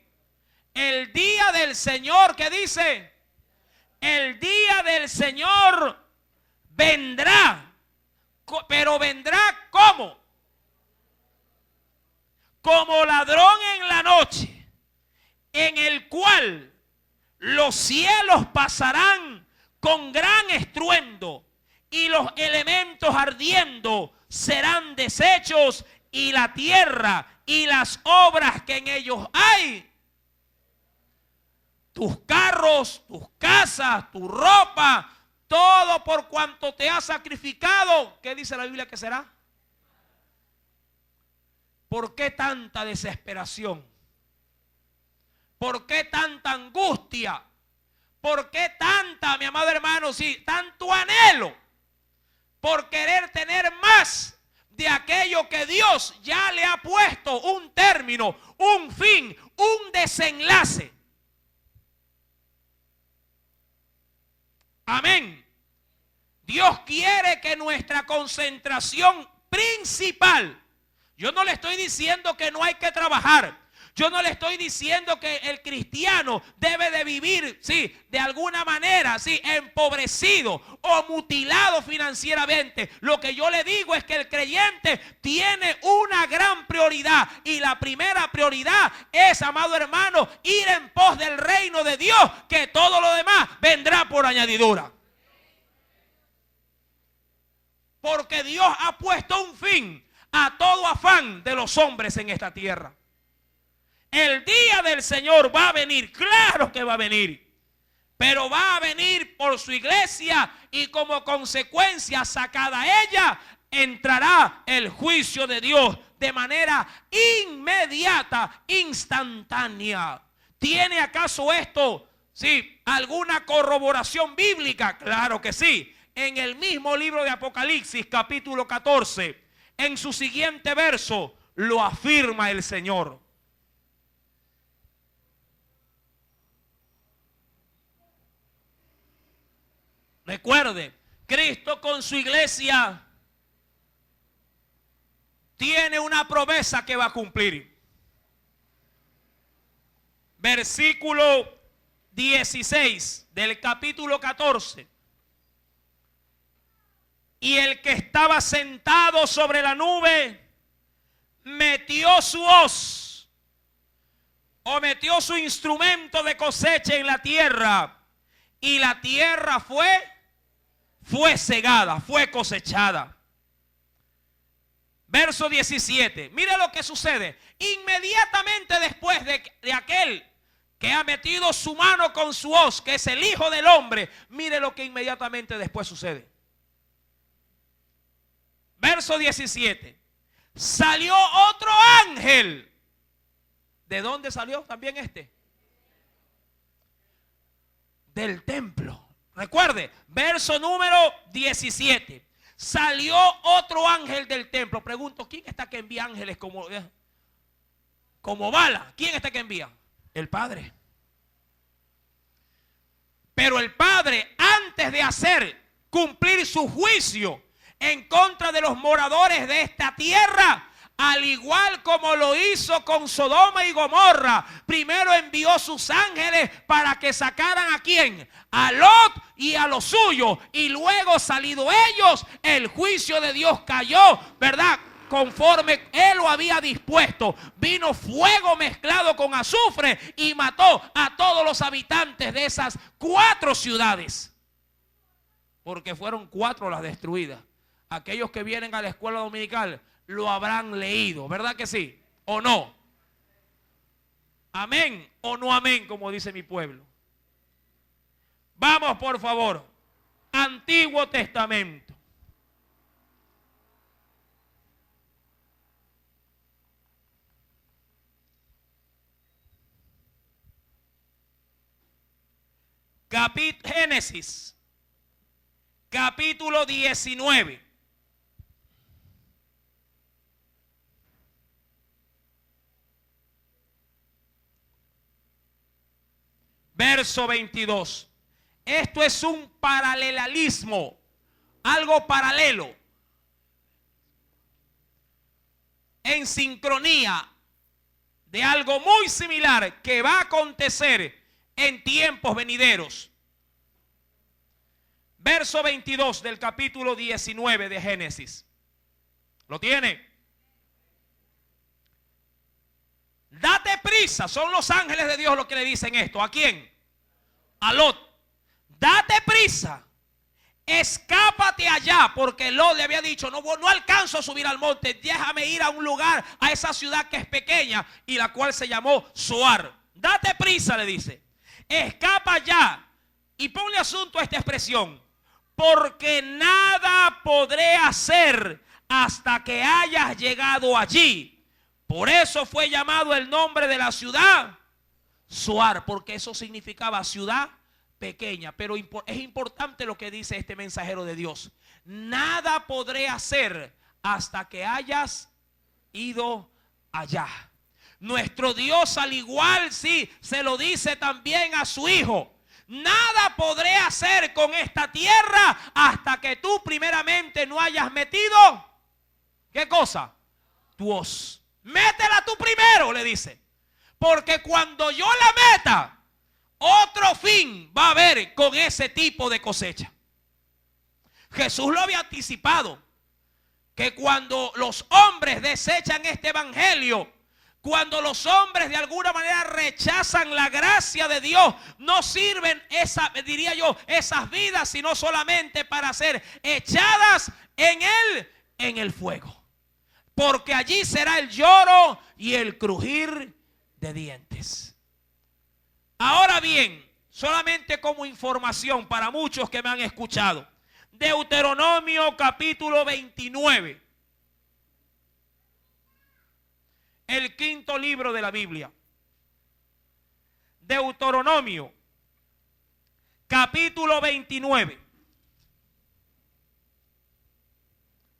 el día del Señor, ¿qué dice? El día del Señor vendrá. Pero vendrá ¿cómo? Como ladrón en la noche, en el cual los cielos pasarán con gran estruendo, y los elementos ardiendo serán deshechos, y la tierra y las obras que en ellos hay, tus carros, tus casas, tu ropa, todo por cuanto te has sacrificado. ¿Qué dice la Biblia que será? ¿Por qué tanta desesperación? ¿Por qué tanta angustia? ¿Por qué tanta, mi amado hermano, sí, tanto anhelo por querer tener más de aquello que Dios ya le ha puesto un término, un fin, un desenlace. Amén. Dios quiere que nuestra concentración principal, yo no le estoy diciendo que no hay que trabajar, yo no le estoy diciendo que el cristiano debe de vivir, sí, de alguna manera, sí, empobrecido o mutilado financieramente. Lo que yo le digo es que el creyente tiene una gran prioridad, y la primera prioridad es, amado hermano, ir en pos del reino de Dios, que todo lo demás vendrá por añadidura. Porque Dios ha puesto un fin a todo afán de los hombres en esta tierra. El día del Señor va a venir, claro que va a venir, pero va a venir por su iglesia, y como consecuencia sacada a ella, entrará el juicio de Dios de manera inmediata, instantánea. ¿Tiene acaso esto, sí, alguna corroboración bíblica? Claro que sí. En el mismo libro de Apocalipsis, capítulo 14, en su siguiente verso, lo afirma el Señor. Recuerde, Cristo con su iglesia tiene una promesa que va a cumplir. Versículo 16 del capítulo 14. Y el que estaba sentado sobre la nube metió su hoz, o metió su instrumento de cosecha en la tierra, y la tierra fue segada, fue cosechada. Verso 17. Mire lo que sucede. Inmediatamente después de aquel que ha metido su mano con su hoz, que es el Hijo del Hombre, mire lo que inmediatamente después sucede. Verso 17. Salió otro ángel. ¿De dónde salió también este? Del templo. Recuerde, verso número 17. Salió otro ángel del templo. Pregunto, ¿quién está que envía ángeles como bala? ¿Quién está que envía? El Padre. Pero el Padre, antes de hacer cumplir su juicio en contra de los moradores de esta tierra, al igual como lo hizo con Sodoma y Gomorra, primero envió sus ángeles para que sacaran ¿a quién? A Lot y a los suyos. Y luego, salido ellos, el juicio de Dios cayó, ¿verdad? Conforme Él lo había dispuesto. Vino fuego mezclado con azufre y mató a todos los habitantes de esas 4 ciudades. Porque fueron 4 las destruidas. Aquellos que vienen a la escuela dominical lo habrán leído, ¿verdad que sí? ¿O no? Amén o no amén, como dice mi pueblo. Vamos, por favor. Antiguo Testamento. Génesis, capítulo 19. Verso 22. Esto es un paralelismo, algo paralelo, en sincronía de algo muy similar que va a acontecer en tiempos venideros. Verso 22 del capítulo 19 de Génesis. ¿Lo tiene? Date prisa, son los ángeles de Dios los que le dicen esto. ¿A quién? A Lot. Date prisa, escápate allá, porque Lot le había dicho, no alcanzo a subir al monte, déjame ir a un lugar, a esa ciudad que es pequeña y la cual se llamó Zoar. Date prisa, le dice, escapa ya. Y ponle asunto a esta expresión: porque nada podré hacer hasta que hayas llegado allí. Por eso fue llamado el nombre de la ciudad Zoar, porque eso significaba ciudad pequeña. Pero es importante lo que dice este mensajero de Dios: nada podré hacer hasta que hayas ido allá. Nuestro Dios, al igual, sí, se lo dice también a su Hijo: nada podré hacer con esta tierra hasta que tú primeramente no hayas metido, ¿qué cosa? Tu hoz. Métela tú primero, le dice. Porque cuando yo la meta, otro fin va a haber con ese tipo de cosecha. Jesús lo había anticipado, que cuando los hombres desechan este evangelio, cuando los hombres de alguna manera rechazan la gracia de Dios, no sirven esas vidas, sino solamente para ser echadas en el fuego. Porque allí será el lloro y el crujir de dientes. Ahora bien, solamente como información para muchos que me han escuchado, Deuteronomio capítulo 29. El quinto libro de la Biblia. Deuteronomio capítulo 29.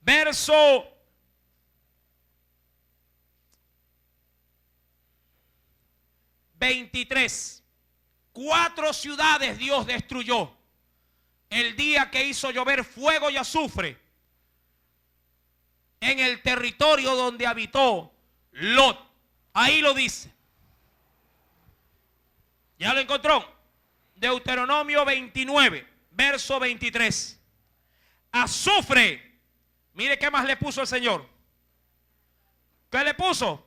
Verso 23. 4 ciudades Dios destruyó el día que hizo llover fuego y azufre en el territorio donde habitó Lot. Ahí lo dice. ¿Ya lo encontró? Deuteronomio 29, verso 23. Azufre. Mire qué más le puso el Señor. ¿Qué le puso?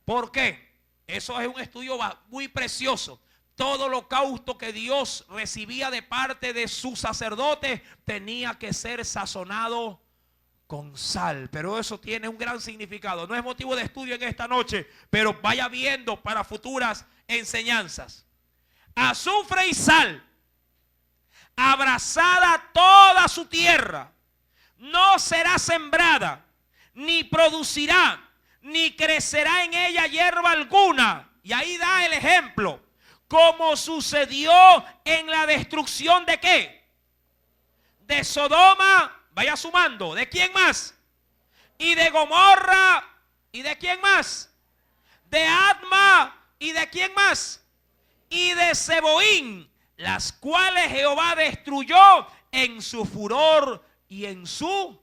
¿Por qué? Eso es un estudio muy precioso. Todo holocausto que Dios recibía de parte de sus sacerdotes tenía que ser sazonado con sal. Pero eso tiene un gran significado. No es motivo de estudio en esta noche, pero vaya viendo para futuras enseñanzas. Azufre y sal, abrazada toda su tierra, no será sembrada, ni producirá, ni crecerá en ella hierba alguna. Y ahí da el ejemplo, como sucedió en la destrucción de ¿qué? De Sodoma. Vaya sumando. ¿De quién más? Y de Gomorra. ¿Y de quién más? De Adma. ¿Y de quién más? Y de Zeboín, las cuales Jehová destruyó en su furor y en su...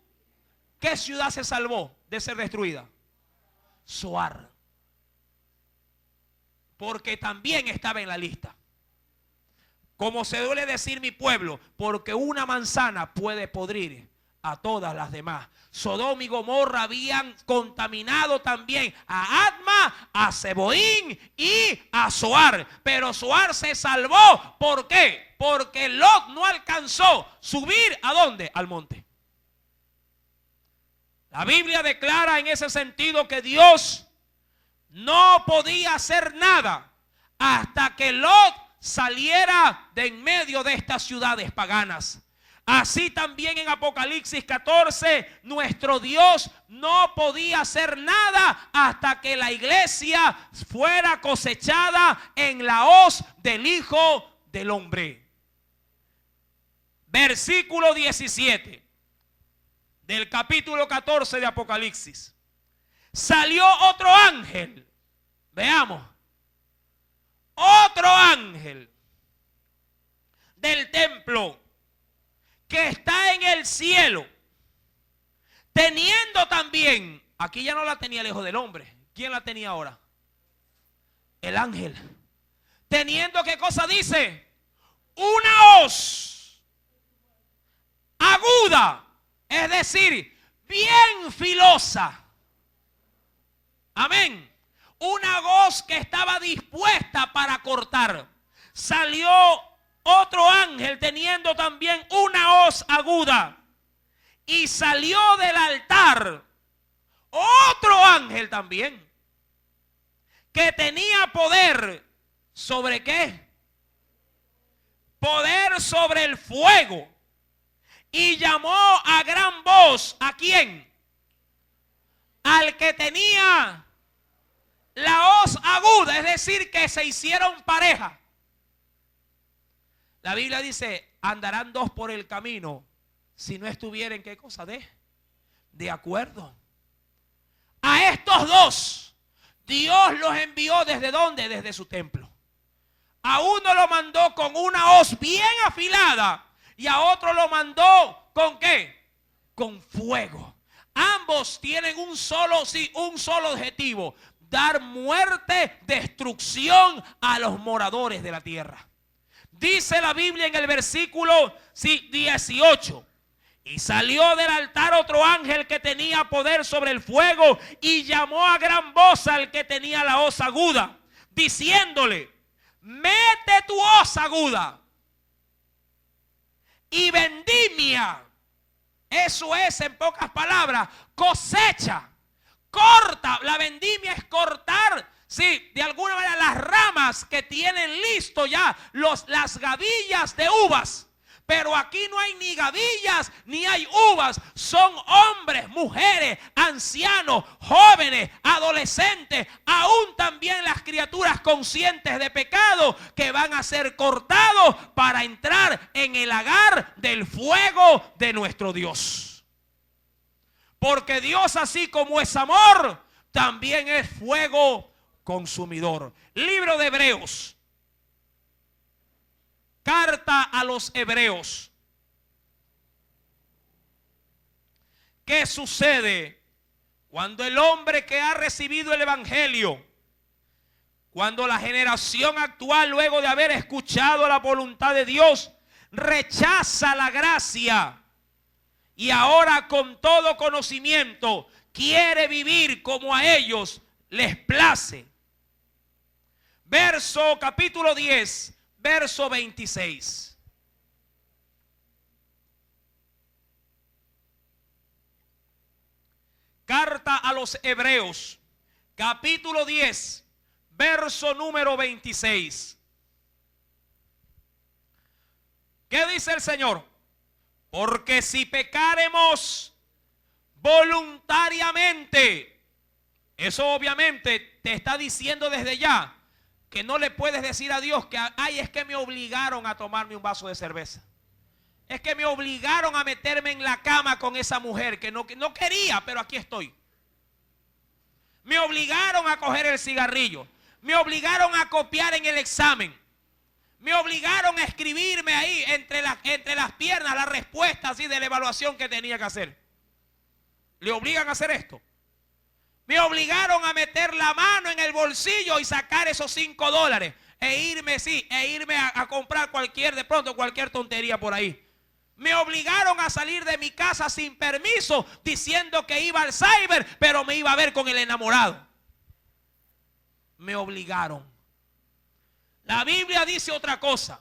¿Qué ciudad se salvó de ser destruida? Zoar. Porque también estaba en la lista. Como se suele decir mi pueblo, porque una manzana puede podrir a todas las demás. Sodoma y Gomorra habían contaminado también a Adma, a Zeboín y a Zoar. Pero Zoar se salvó. ¿Por qué? Porque Lot no alcanzó subir ¿a dónde? Al monte. La Biblia declara en ese sentido que Dios no podía hacer nada hasta que Lot saliera de en medio de estas ciudades paganas. Así también en Apocalipsis 14, nuestro Dios no podía hacer nada hasta que la iglesia fuera cosechada en la hoz del Hijo del Hombre. Versículo 17 del capítulo 14 de Apocalipsis. Salió otro ángel. Veamos. Otro ángel del templo que está en el cielo, teniendo también, aquí ya no la tenía el Hijo del Hombre. ¿Quién la tenía ahora? El ángel. Teniendo, ¿qué cosa dice? Una hoz aguda, es decir, bien filosa. Amén. Una hoz que estaba dispuesta para cortar. Salió otro ángel teniendo también una hoz aguda. Y salió del altar otro ángel también, que tenía poder. ¿Sobre qué? Poder sobre el fuego. Y llamó a gran voz, ¿a quién? Al que tenía la hoz aguda, es decir, que se hicieron pareja. La Biblia dice, andarán dos por el camino si no estuvieren, ¿qué cosa? de acuerdo. A estos dos, Dios los envió ¿desde dónde? Desde su templo. A uno lo mandó con una hoz bien afilada y a otro lo mandó ¿con qué? Con fuego. Ambos tienen un solo objetivo: dar muerte, destrucción a los moradores de la tierra. Dice la Biblia en el versículo 18: y salió del altar otro ángel que tenía poder sobre el fuego y llamó a gran voz al que tenía la hoz aguda, diciéndole: mete tu hoz aguda y vendimia. Eso es, en pocas palabras, cosecha. Corta. La vendimia es cortar, sí, de alguna manera las ramas que tienen listo ya las gavillas de uvas. Pero aquí no hay ni gavillas ni hay uvas. Son hombres, mujeres, ancianos, jóvenes, adolescentes, aún también las criaturas conscientes de pecado, que van a ser cortados para entrar en el lagar del fuego de nuestro Dios. Porque Dios, así como es amor, también es fuego consumidor. Libro de Hebreos. Carta a los Hebreos. ¿Qué sucede cuando el hombre que ha recibido el evangelio, cuando la generación actual, luego de haber escuchado la voluntad de Dios, rechaza la gracia y ahora con todo conocimiento quiere vivir como a ellos les place? Capítulo 10. Verso 26. Carta a los Hebreos, capítulo 10, verso número 26. ¿Qué dice el Señor? Porque si pecaremos voluntariamente, eso obviamente te está diciendo desde ya que no le puedes decir a Dios que ay, es que me obligaron a tomarme un vaso de cerveza. Es que me obligaron a meterme en la cama con esa mujer que no quería, pero aquí estoy. Me obligaron a coger el cigarrillo. Me obligaron a copiar en el examen. Me obligaron a escribirme ahí entre las piernas la respuesta así de la evaluación que tenía que hacer. ¿Le obligan a hacer esto? Me obligaron a meter la mano en el bolsillo y sacar esos $5 e irme a comprar cualquier tontería por ahí. Me obligaron a salir de mi casa sin permiso, diciendo que iba al cyber, pero me iba a ver con el enamorado. Me obligaron. La Biblia dice otra cosa.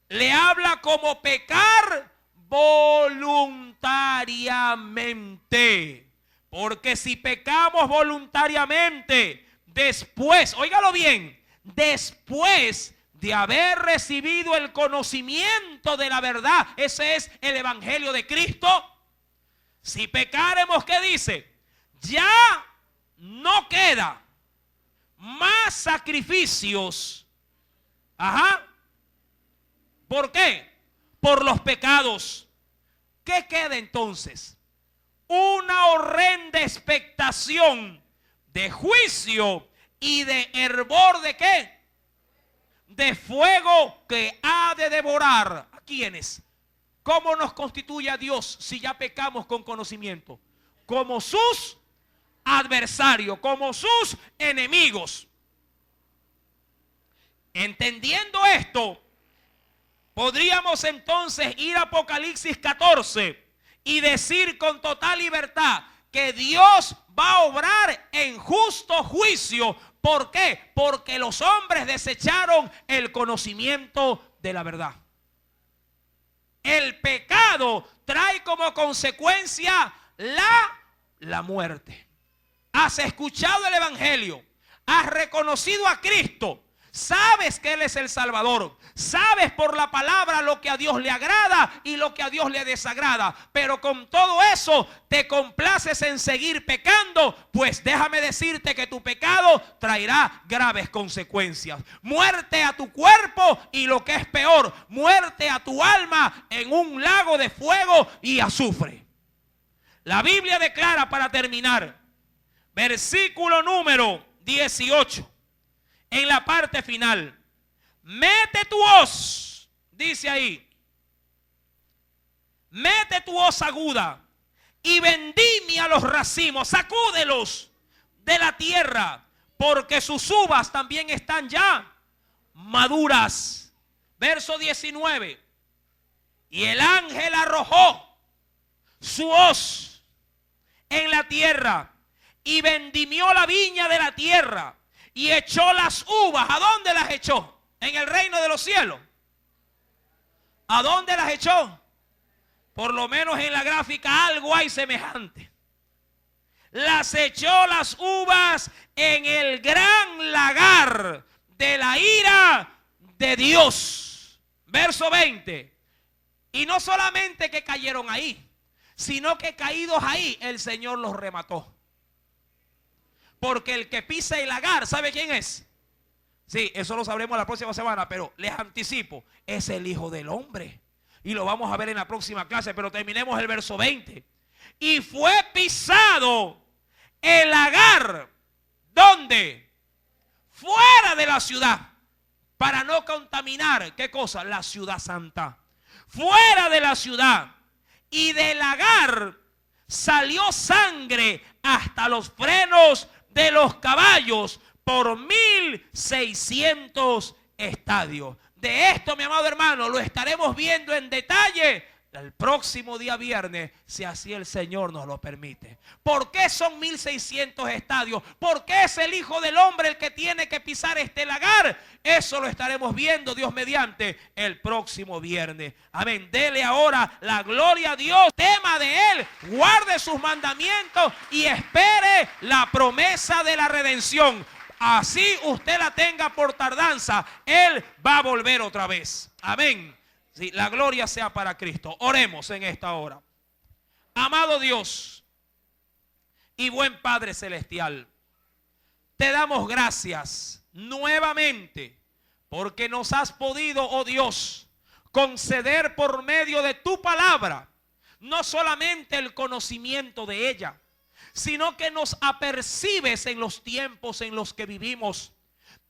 Le habla como pecar voluntariamente. Porque si pecamos voluntariamente, después, óigalo bien, después de haber recibido el conocimiento de la verdad, ese es el evangelio de Cristo, si pecaremos, ¿qué dice? Ya no queda más sacrificios. ¿Por qué? Por los pecados. ¿Qué queda entonces? Una horrenda expectación de juicio y de hervor de ¿qué? De fuego que ha de devorar. ¿A quiénes? ¿Cómo nos constituye a Dios si ya pecamos con conocimiento? Como sus adversarios, como sus enemigos. Entendiendo esto, podríamos entonces ir a Apocalipsis 14 y decir con total libertad que Dios va a obrar en justo juicio. ¿Por qué? Porque los hombres desecharon el conocimiento de la verdad. El pecado trae como consecuencia la muerte. Has escuchado el evangelio, has reconocido a Cristo, sabes que Él es el Salvador, sabes por la palabra lo que a Dios le agrada y lo que a Dios le desagrada, pero con todo eso te complaces en seguir pecando. Pues déjame decirte que tu pecado traerá graves consecuencias: muerte a tu cuerpo y, lo que es peor, muerte a tu alma en un lago de fuego y azufre. La Biblia declara, para terminar, versículo número 18, en la parte final: mete tu hoz, dice ahí, mete tu hoz aguda y vendimia los racimos, sacúdelos de la tierra, porque sus uvas también están ya maduras. Verso 19: y el ángel arrojó su hoz en la tierra y vendimió la viña de la tierra y echó las uvas. ¿A dónde las echó? En el reino de los cielos. ¿A dónde las echó? Por lo menos en la gráfica algo hay semejante. Las echó las uvas en el gran lagar de la ira de Dios. Verso 20: y no solamente que cayeron ahí, sino que caídos ahí el Señor los remató. Porque el que pisa el lagar, ¿sabe quién es? Sí, eso lo sabremos la próxima semana, pero les anticipo, es el Hijo del Hombre. Y lo vamos a ver en la próxima clase, pero terminemos el verso 20. Y fue pisado el lagar, ¿dónde? Fuera de la ciudad, para no contaminar, ¿qué cosa? La ciudad santa. Fuera de la ciudad. Y del lagar salió sangre hasta los frenos de los caballos por 1600 estadios. De esto, mi amado hermano, lo estaremos viendo en detalle el próximo día viernes, si así el Señor nos lo permite. ¿Por qué son 1600 estadios? ¿Por qué es el Hijo del Hombre el que tiene que pisar este lagar? Eso lo estaremos viendo, Dios mediante, el próximo viernes. Amén. Dele ahora la gloria a Dios. Tema de Él. Guarde sus mandamientos y espere la promesa de la redención. Así usted la tenga por tardanza, Él va a volver otra vez. Amén. Sí, la gloria sea para Cristo. Oremos en esta hora. Amado Dios y buen Padre Celestial, te damos gracias nuevamente porque nos has podido, oh Dios, conceder por medio de tu palabra no solamente el conocimiento de ella, sino que nos apercibes en los tiempos en los que vivimos.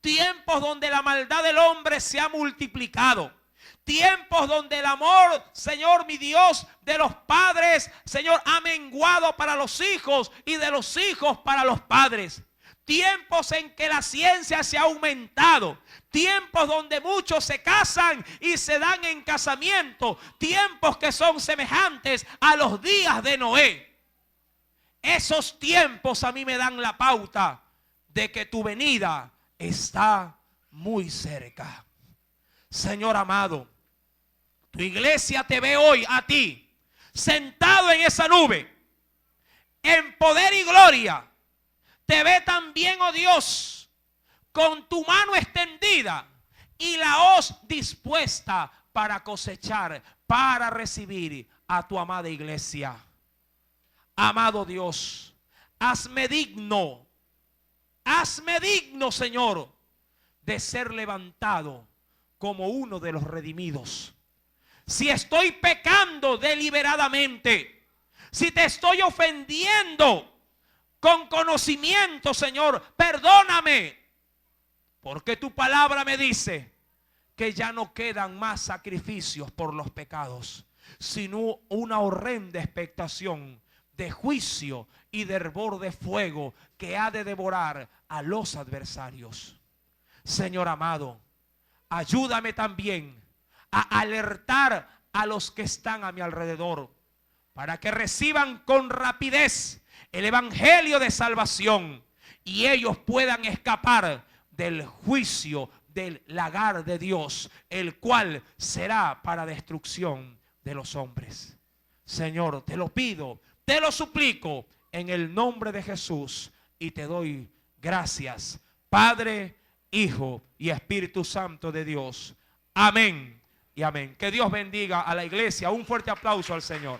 Tiempos donde la maldad del hombre se ha multiplicado. Tiempos donde el amor, Señor mi Dios, de los padres, Señor, ha menguado para los hijos y de los hijos para los padres. Tiempos en que la ciencia se ha aumentado. Tiempos donde muchos se casan y se dan en casamiento. Tiempos que son semejantes a los días de Noé. Esos tiempos a mí me dan la pauta de que tu venida está muy cerca. Señor amado, tu iglesia te ve hoy a ti, sentado en esa nube, en poder y gloria. Te ve también, oh Dios, con tu mano extendida y la hoz dispuesta para cosechar, para recibir a tu amada iglesia. Amado Dios, hazme digno, Señor, de ser levantado como uno de los redimidos. Si estoy pecando deliberadamente, si te estoy ofendiendo con conocimiento, Señor, perdóname, porque tu palabra me dice que ya no quedan más sacrificios por los pecados, sino una horrenda expectación de juicio y de hervor de fuego que ha de devorar a los adversarios. Señor amado, ayúdame también a alertar a los que están a mi alrededor para que reciban con rapidez el evangelio de salvación y ellos puedan escapar del juicio del lagar de Dios, el cual será para destrucción de los hombres. Señor, te lo pido, te lo suplico en el nombre de Jesús y te doy gracias, Padre, Hijo y Espíritu Santo de Dios. Amén y amén. Que Dios bendiga a la iglesia. Un fuerte aplauso al Señor.